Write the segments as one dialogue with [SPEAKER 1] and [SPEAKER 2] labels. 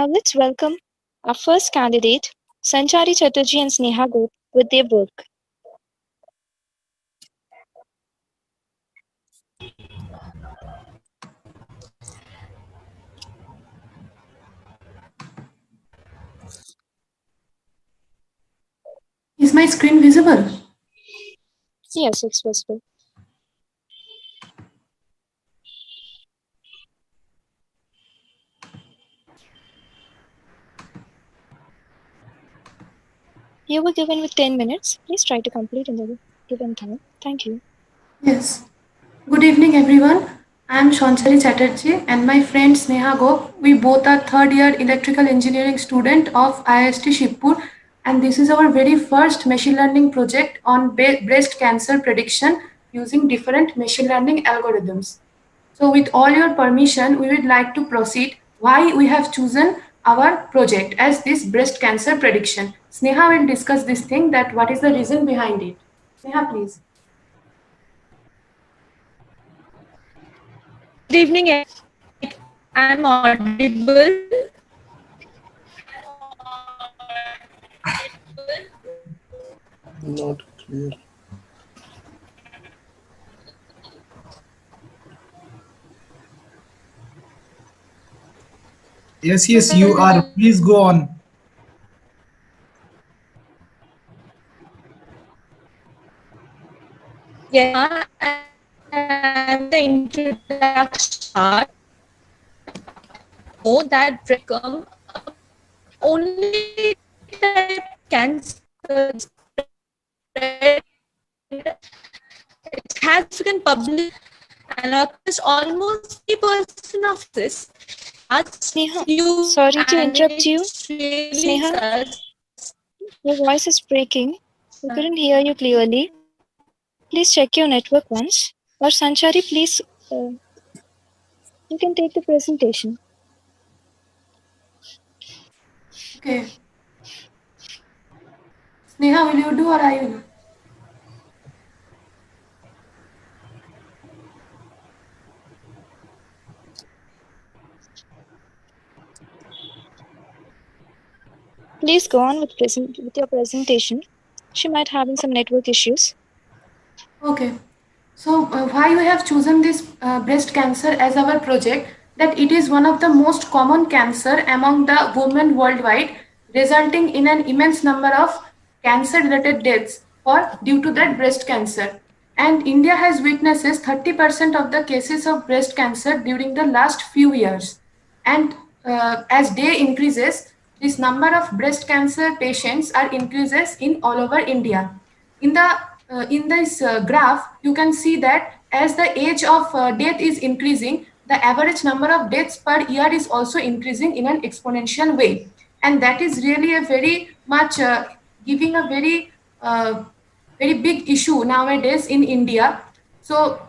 [SPEAKER 1] Now let's welcome our first candidate, Sanchari Chatterjee and Sneha Gop, with their work.
[SPEAKER 2] Is my screen visible?
[SPEAKER 1] Yes, it's visible. You were given with 10 minutes. Please try to complete in the given time. Thank you.
[SPEAKER 2] Yes. Good evening, everyone. I am Shanchari Chatterjee and my friend Sneha Gop. We both are third year electrical engineering student of IIST Shibpur, and this is our very first machine learning project on breast cancer prediction using different machine learning algorithms. So with all your permission, we would like to proceed why we have chosen our project as this breast cancer prediction. Sneha will discuss this thing, that what is the reason behind it. Sneha, please.
[SPEAKER 3] Good evening. I'm audible.
[SPEAKER 4] Not clear.
[SPEAKER 5] Yes, you are. Please go on.
[SPEAKER 3] Yes, and the introduction part. Know that become only type cancer spread. It has been published and occurs almost 50% of this.
[SPEAKER 1] Sneha,
[SPEAKER 3] You
[SPEAKER 1] sorry to
[SPEAKER 3] and
[SPEAKER 1] interrupt you.
[SPEAKER 3] it's really
[SPEAKER 1] Sneha, your voice is breaking. We couldn't hear you clearly. Please check your network once. Or Sanchari, please, you can take the presentation.
[SPEAKER 2] Okay. Sneha, will you do or I will?
[SPEAKER 1] Please go on with your presentation. She might having some network issues.
[SPEAKER 2] Okay. So why we have chosen this breast cancer as our project? That it is one of the most common cancer among the women worldwide, resulting in an immense number of cancer-related deaths for due to that breast cancer. And India has witnesses 30% of the cases of breast cancer during the last few years. And as day increases, this number of breast cancer patients are increases in all over India. In this graph, you can see that as the age of death is increasing, the average number of deaths per year is also increasing in an exponential way, and that is really a very much giving a very big issue nowadays in India. So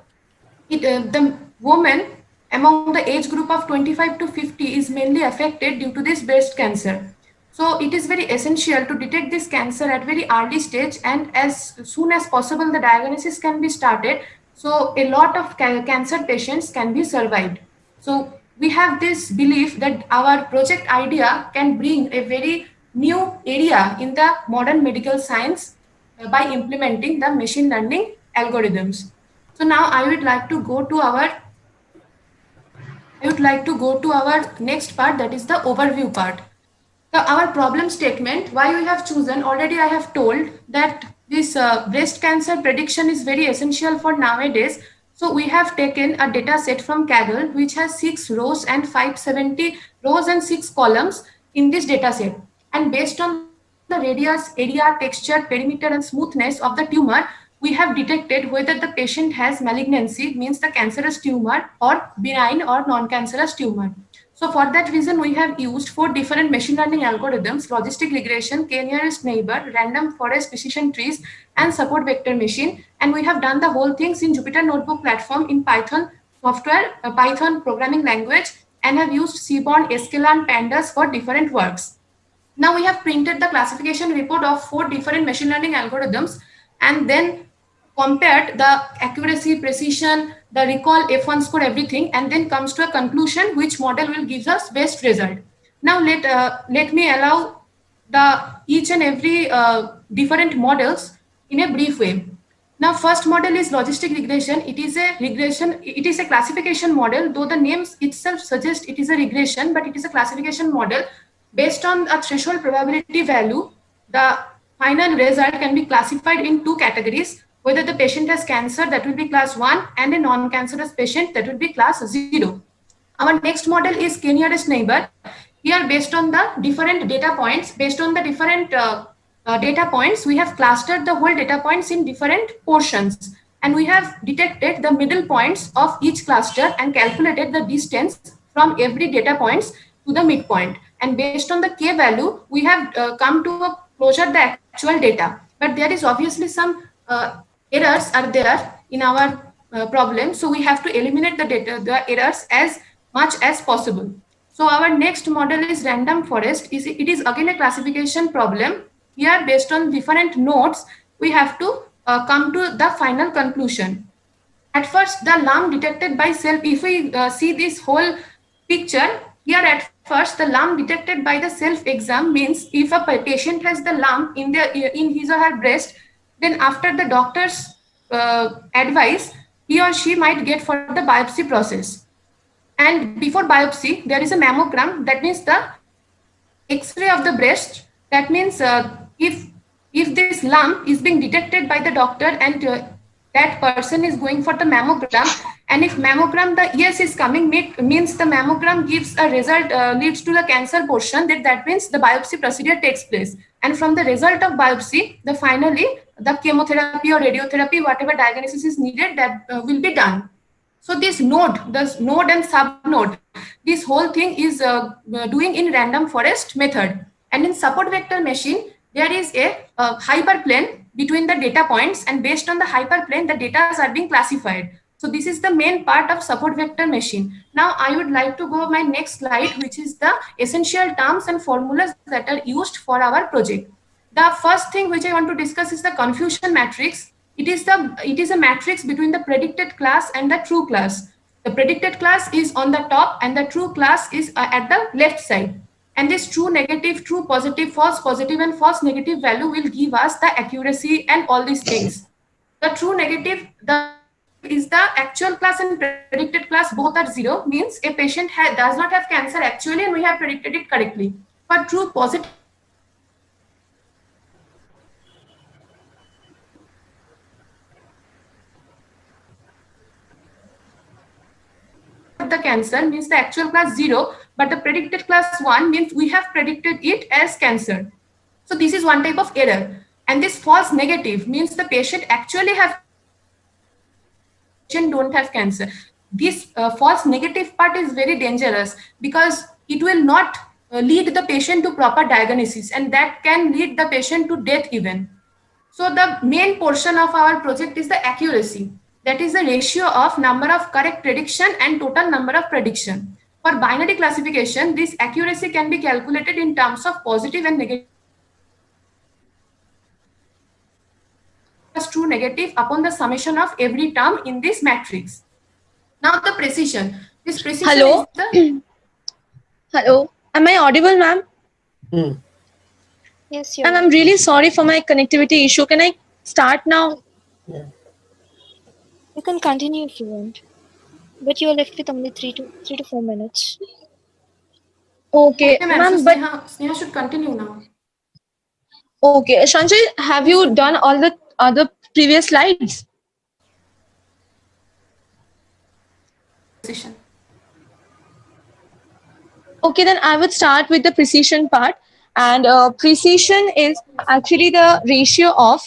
[SPEAKER 2] the woman among the age group of 25 to 50 is mainly affected due to this breast cancer. So it is very essential to detect this cancer at very early stage, and as soon as possible the diagnosis can be started, so a lot of cancer patients can be survived. So we have this belief that our project idea can bring a very new area in the modern medical science by implementing the machine learning algorithms. So now I would like to go to our next part, that is the overview part. So our problem statement, why we have chosen, already I have told that this breast cancer prediction is very essential for nowadays. So we have taken a data set from Kaggle which has 6 rows and 570 rows and 6 columns in this data set. And based on the radius, area, texture, perimeter and smoothness of the tumor, we have detected whether the patient has malignancy, means the cancerous tumor, or benign or non-cancerous tumor. So for that reason, we have used 4 different machine learning algorithms: logistic regression, k-nearest neighbor, random forest precision trees, and support vector machine. And we have done the whole things in Jupyter Notebook platform in Python software, Python programming language, and have used Seaborn, Sklearn, Pandas for different works. Now we have printed the classification report of 4 different machine learning algorithms and then compared the accuracy, precision, the recall, F1 score, everything, and then comes to a conclusion which model will give us best result. Now let me allow the each and every different models in a brief way. Now, first model is logistic regression. It is a regression. It is a classification model. Though the names itself suggest it is a regression, but it is a classification model based on a threshold probability value. The final result can be classified in two categories: whether the patient has cancer, that will be class 1, and a non-cancerous patient, that will be class 0. Our next model is k-nearest neighbor. Here, based on the different data points, data points, we have clustered the whole data points in different portions, and we have detected the middle points of each cluster and calculated the distance from every data points to the midpoint. And based on the k value, we have come to a closure the actual data. But there is obviously some errors are there in our problem, so we have to eliminate the errors as much as possible. So our next model is random forest. It is again a classification problem. Here, based on different nodes, we have to come to the final conclusion. At first, the lump detected by self, if we see this whole picture, here at first, the lump detected by the self-exam means if a patient has the lump in his or her breast, then after the doctor's advice, he or she might get for the biopsy process. And before biopsy, there is a mammogram. That means the X-ray of the breast. That means if this lump is being detected by the doctor and that person is going for the mammogram, and if mammogram the yes is coming, means the mammogram gives a result, leads to the cancer portion, that means the biopsy procedure takes place. And from the result of biopsy, finally the chemotherapy or radiotherapy, whatever diagnosis is needed, that will be done. So this node and subnode, this whole thing is doing in random forest method. And in support vector machine, there is a hyperplane between the data points, and based on the hyperplane, the data are being classified. So this is the main part of support vector machine. Now I would like to go my next slide, which is the essential terms and formulas that are used for our project. The first thing which I want to discuss is the confusion matrix. It is a matrix between the predicted class and the true class. The predicted class is on the top and the true class is at the left side. And this true negative, true positive, false positive, and false negative value will give us the accuracy and all these things. The true negative is the actual class and predicted class both are 0, means a patient does not have cancer actually and we have predicted it correctly. For true positive, the cancer means the actual class 0, but the predicted class 1 means we have predicted it as cancer. So this is one type of error. And this false negative means the patient actually don't have cancer. This false negative part is very dangerous because it will not lead the patient to proper diagnosis, and that can lead the patient to death even. So the main portion of our project is the accuracy. That is the ratio of number of correct prediction and total number of prediction. For binary classification, this accuracy can be calculated in terms of positive and negative. True negative upon the summation of every term in this matrix. Now the precision. This precision
[SPEAKER 3] Hello?
[SPEAKER 2] is the...
[SPEAKER 3] Hello, am I audible, ma'am?
[SPEAKER 1] Yes, you
[SPEAKER 3] And I'm really sorry for my connectivity issue. Can I start now?
[SPEAKER 1] You can continue if you want, but you're left with only 3 to 4 minutes.
[SPEAKER 3] Okay,
[SPEAKER 2] Okay,
[SPEAKER 3] ma'am,
[SPEAKER 2] so
[SPEAKER 3] but
[SPEAKER 2] Sneha should continue now.
[SPEAKER 3] okay, Sanjay, have you done all the other previous slides?
[SPEAKER 2] Precision.
[SPEAKER 3] Okay, then I would start with the precision part. And precision is actually the ratio of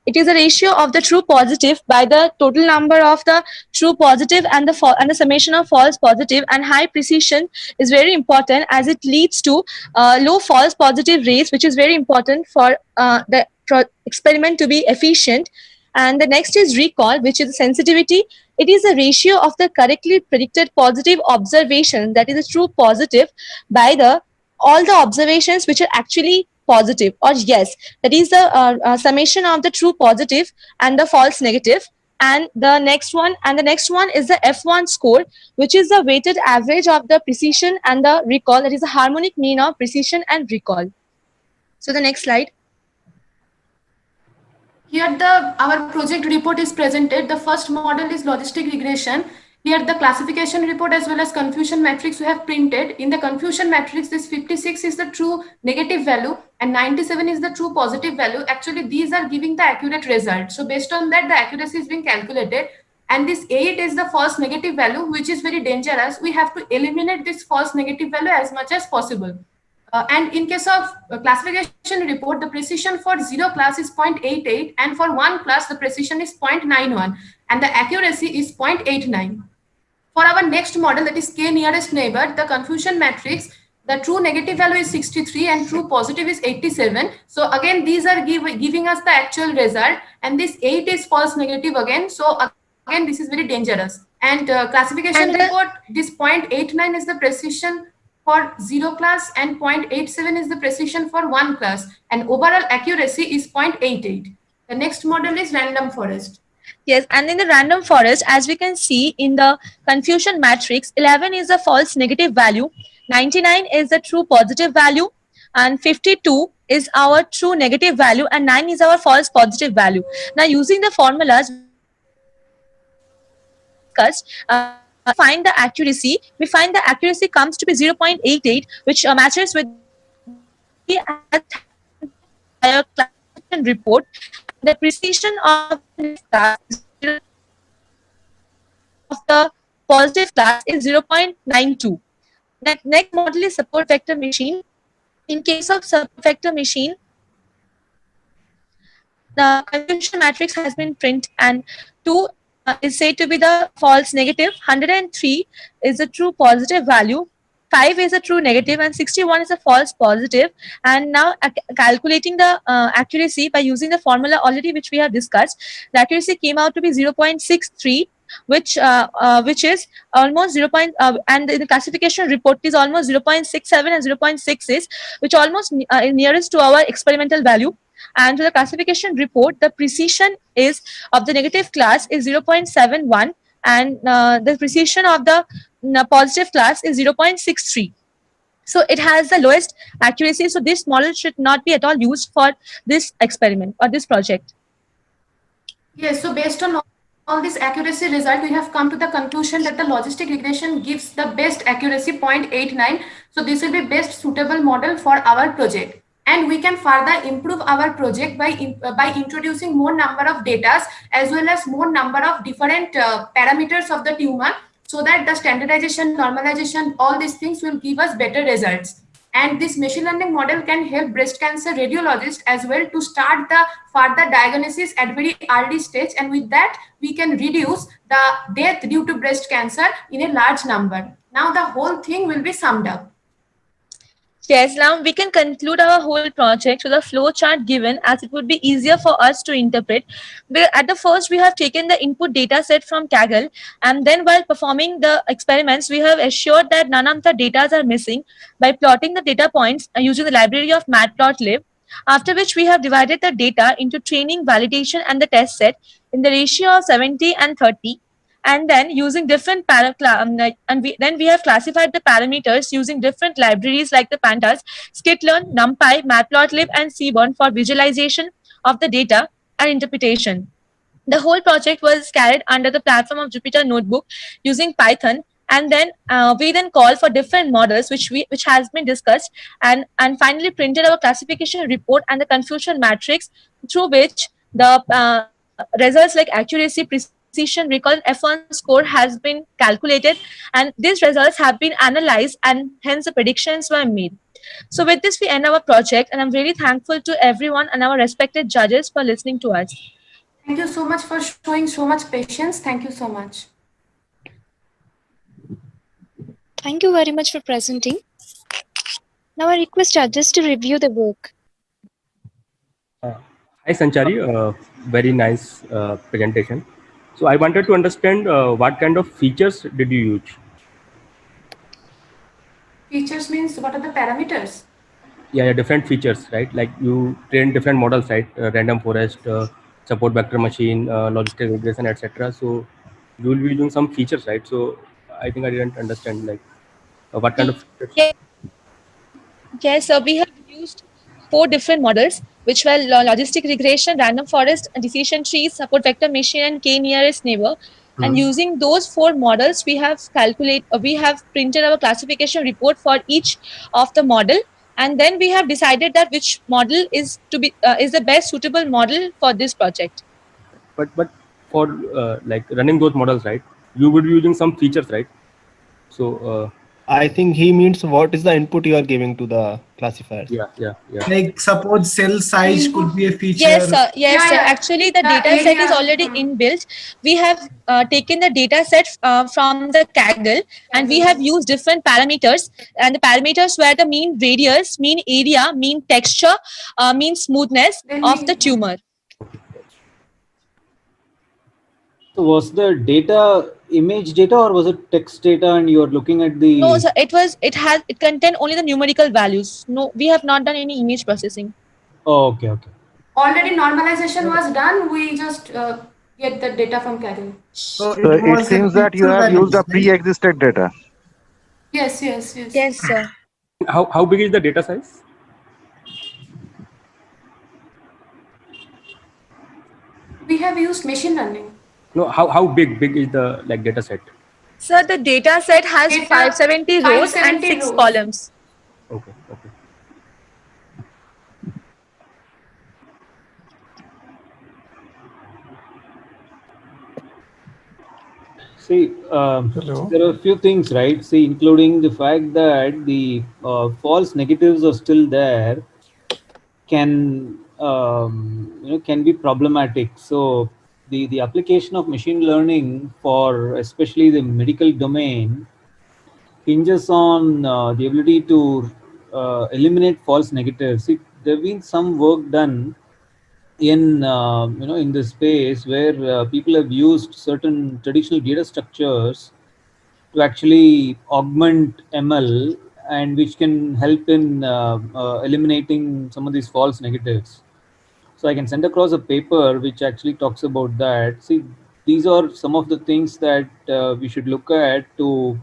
[SPEAKER 3] it is a ratio of the true positive by the total number of the true positive and the summation of false positive. And high precision is very important as it leads to low false positive rates, which is very important for the experiment to be efficient. And the next is recall, which is sensitivity. It is a ratio of the correctly predicted positive observation, that is a true positive, by the all the observations which are actually positive or yes. That is the summation of the true positive and the false negative. and the next one is the F1 score, which is the weighted average of the precision and the recall. That is the harmonic mean of precision and recall. So the next slide.
[SPEAKER 2] Here our project report is presented. The first model is logistic regression. Here the classification report as well as confusion matrix we have printed. In the confusion matrix, this 56 is the true negative value and 97 is the true positive value. Actually, these are giving the accurate result. So based on that, the accuracy is being calculated. And this 8 is the false negative value, which is very dangerous. We have to eliminate this false negative value as much as possible. And in case of classification report, the precision for 0 class is 0.88 and for 1 class, the precision is 0.91 and the accuracy is 0.89. For our next model, that is K nearest neighbor, the confusion matrix, the true negative value is 63 and true positive is 87. So again, these are giving us the actual result, and this 8 is false negative again. So again, this is very dangerous. And classification report, this 0.89 is the precision for 0 class and 0.87 is the precision for 1 class, and overall accuracy is 0.88. The next model is random forest.
[SPEAKER 3] Yes, and in the random forest, as we can see in the confusion matrix, 11 is a false negative value, 99 is the true positive value, and 52 is our true negative value, and 9 is our false positive value. Now, using the formulas discussed, find the accuracy. We find the accuracy comes to be 0.88, which matches with the classification report. The precision of the positive class is 0.92. Next model is support vector machine. In case of support vector machine, the confusion matrix has been printed, and 2 is said to be the false negative, 103 is a true positive value, 5 is a true negative, and 61 is a false positive. And now calculating the accuracy by using the formula already which we have discussed, the accuracy came out to be 0.63, which is almost 0. And the classification report is almost 0.67 and 0.6 which almost nearest to our experimental value. And to the classification report, the precision is of the negative class is 0.71 and the precision of the positive class is 0.63. So it has the lowest accuracy. So this model should not be at all used for this experiment or this project.
[SPEAKER 2] Yes, so based on all this accuracy result, we have come to the conclusion that the logistic regression gives the best accuracy 0.89. So this will be best suitable model for our project. And we can further improve our project by introducing more number of data as well as more number of different parameters of the tumor, so that the standardization, normalization, all these things will give us better results. And this machine learning model can help breast cancer radiologists as well to start the further diagnosis at very early stage. And with that, we can reduce the death due to breast cancer in a large number. Now the whole thing will be summed up.
[SPEAKER 3] Yes, now we can conclude our whole project with a flow chart given, as it would be easier for us to interpret. But at the first, we have taken the input data set from Kaggle, and then while performing the experiments, we have assured that none of the data are missing by plotting the data points using the library of matplotlib. After which we have divided the data into training, validation, and the test set in the ratio of 70 and 30. And then using different we have classified the parameters using different libraries like the pandas, skitlearn, numpy, matplotlib, and seaborn for visualization of the data and interpretation. The whole project was carried under the platform of Jupyter Notebook using Python, and then we then call for different models which has been discussed, and finally printed our classification report and the confusion matrix, through which the results like accuracy, precision, recall, and F1 score has been calculated, and these results have been analyzed, and hence the predictions were made. So with this, we end our project, and I'm really thankful to everyone and our respected judges for listening to us.
[SPEAKER 2] Thank you so much for showing so much patience. Thank you so much.
[SPEAKER 1] Thank you very much for presenting. Now I request judges to review the work.
[SPEAKER 4] Hi Sanchari, very nice presentation. So I wanted to understand what kind of features did you use?
[SPEAKER 2] Features means what are the parameters?
[SPEAKER 4] Yeah, different features, right? Like you train different models, right? Random forest, support vector machine, logistic regression, etc. So you will be using some features, right? So I think I didn't understand like what kind of features.
[SPEAKER 3] Yes, so we have used 4 different models, which were logistic regression, random forest, decision trees, support vector machine, and k nearest neighbor. And using those 4 models, we have we have printed our classification report for each of the model, and then we have decided that which model is is the best suitable model for this project.
[SPEAKER 4] But for like running those models, right? You would be using some features, right? So
[SPEAKER 6] I think he means what is the input you are giving to the classifiers.
[SPEAKER 4] yeah.
[SPEAKER 5] Like suppose cell size could be a feature.
[SPEAKER 3] Yes, sir. Yes,
[SPEAKER 2] Yeah,
[SPEAKER 3] sir.
[SPEAKER 2] yeah.
[SPEAKER 3] Actually, the
[SPEAKER 2] The
[SPEAKER 3] data set is
[SPEAKER 2] area,
[SPEAKER 3] already inbuilt. We have taken the data set from the Kaggle, and we have used different parameters. And the parameters were the mean radius, mean area, mean texture, mean smoothness
[SPEAKER 2] Then
[SPEAKER 3] of
[SPEAKER 2] we-
[SPEAKER 3] the tumor.
[SPEAKER 7] So was the data image data or was it text data, and you are looking at the?
[SPEAKER 3] No, sir. It contained only the numerical values. No, we have not done any image processing.
[SPEAKER 7] Oh, okay.
[SPEAKER 2] already normalization was done. We just get the data from Kaggle.
[SPEAKER 5] So
[SPEAKER 8] So it
[SPEAKER 5] was a
[SPEAKER 8] seems that you
[SPEAKER 5] pixel
[SPEAKER 8] have used
[SPEAKER 5] values,
[SPEAKER 8] a
[SPEAKER 5] right?
[SPEAKER 8] pre-existed data.
[SPEAKER 2] Yes.
[SPEAKER 3] Yes, sir.
[SPEAKER 4] How big is the data size?
[SPEAKER 2] We have used machine learning.
[SPEAKER 4] No, how big is the like data set?
[SPEAKER 3] Sir, the data set has
[SPEAKER 2] Data-
[SPEAKER 3] 570 rows and
[SPEAKER 2] 570
[SPEAKER 3] 6
[SPEAKER 2] rows.
[SPEAKER 3] columns.
[SPEAKER 4] Okay.
[SPEAKER 7] See, there are a few things, right? See, including the fact that the false negatives are still there, can can be problematic. So the application of machine learning for especially the medical domain hinges on the ability to eliminate false negatives. See, there have been some work done in in this space where people have used certain traditional data structures to actually augment ML, and which can help in eliminating some of these false negatives. So I can send across a paper which actually talks about that. See, these are some of the things that we should look at to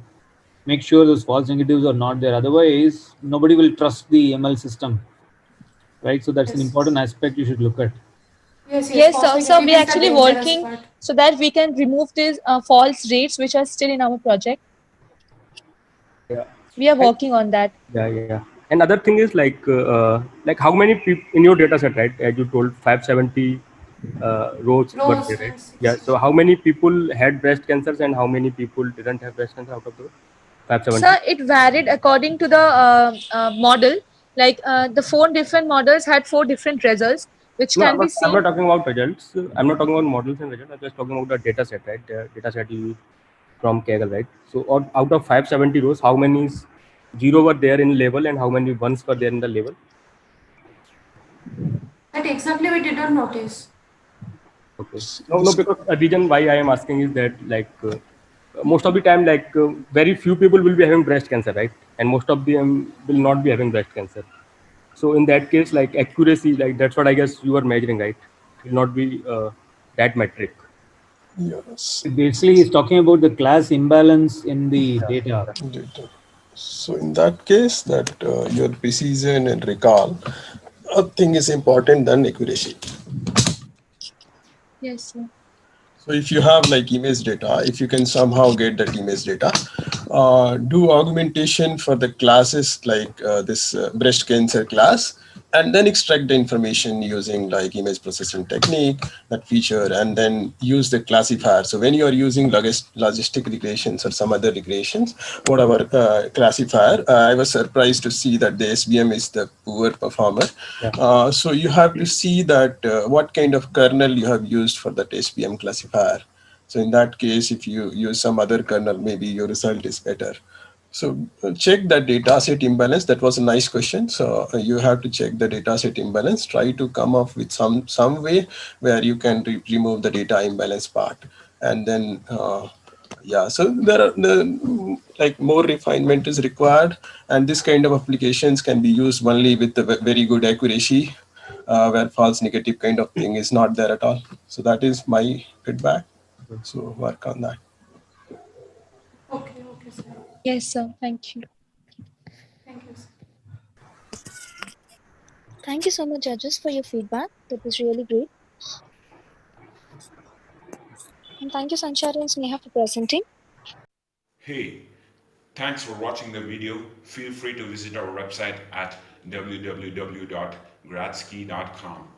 [SPEAKER 7] make sure those false negatives are not there. Otherwise, nobody will trust the ML system, right? So that's an important aspect you should look at.
[SPEAKER 2] Yes,
[SPEAKER 3] Yes,
[SPEAKER 2] false
[SPEAKER 3] sir. So
[SPEAKER 2] negative
[SPEAKER 3] we
[SPEAKER 2] is
[SPEAKER 3] are
[SPEAKER 2] the
[SPEAKER 3] actually
[SPEAKER 2] dangerous
[SPEAKER 3] working
[SPEAKER 2] part.
[SPEAKER 3] so that we can remove these false rates which are still in our project.
[SPEAKER 4] Yeah.
[SPEAKER 3] We are working on that.
[SPEAKER 4] Yeah. Another thing is like how many people in your data set, right? As you told, 570 rows were
[SPEAKER 2] Rows
[SPEAKER 4] there, right?
[SPEAKER 2] and
[SPEAKER 4] Yeah. So how many people had breast cancers and how many people didn't have breast cancer out of those 570?
[SPEAKER 3] Sir, it varied according to the model. Like the 4 different models had 4 different results, which
[SPEAKER 4] No,
[SPEAKER 3] can be
[SPEAKER 4] I'm not
[SPEAKER 3] seen.
[SPEAKER 4] talking about results. I'm not talking about models and results. I'm just talking about the data set, right? The data set you used from Kaggle, right? So out of 570 rows, how many 0 were there in label and how many ones were there in the label?
[SPEAKER 2] That exactly we didn't notice.
[SPEAKER 4] Okay. No, because a reason why I am asking is that like most of the time, like very few people will be having breast cancer, right? And most of them will not be having breast cancer. So in that case, like accuracy, like that's what I guess you are measuring, right? It will not be that metric.
[SPEAKER 9] Yes.
[SPEAKER 7] Basically, he's talking about the class imbalance in the data.
[SPEAKER 9] Data. So in that case, that your precision and recall, a thing is important than accuracy.
[SPEAKER 3] Yes, sir.
[SPEAKER 9] So if you have like image data, if you can somehow get that image data, do augmentation for the classes like this breast cancer class, and then extract the information using like image processing technique, that feature, and then use the classifier. So when you are using logistic regressions or some other regressions, whatever classifier, I was surprised to see that the SVM is the poor performer.
[SPEAKER 4] Yeah.
[SPEAKER 9] So you have to see that what kind of kernel you have used for that SVM classifier. So in that case, if you use some other kernel, maybe your result is better. So check the data set imbalance. That was a nice question. So you have to check the data set imbalance. Try to come up with some way where you can remove the data imbalance part. And then, yeah, so there are like more refinement is required. And this kind of applications can be used only with the very good accuracy. where false negative kind of thing is not there at all. So that is my feedback. So work on that.
[SPEAKER 2] Okay, okay, sir.
[SPEAKER 3] Yes, sir. Thank you.
[SPEAKER 2] Thank you, sir.
[SPEAKER 1] Thank you so much, judges, for your feedback. That was really great. And thank you, Sanchari and Sneha, for presenting.
[SPEAKER 8] Hey, thanks for watching the video. Feel free to visit our website at www.gradsky.com.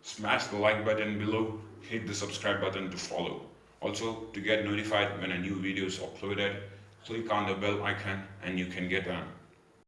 [SPEAKER 8] Smash the like button below, hit the subscribe button to follow. Also, to get notified when a new video is uploaded, click on the bell icon and you can get a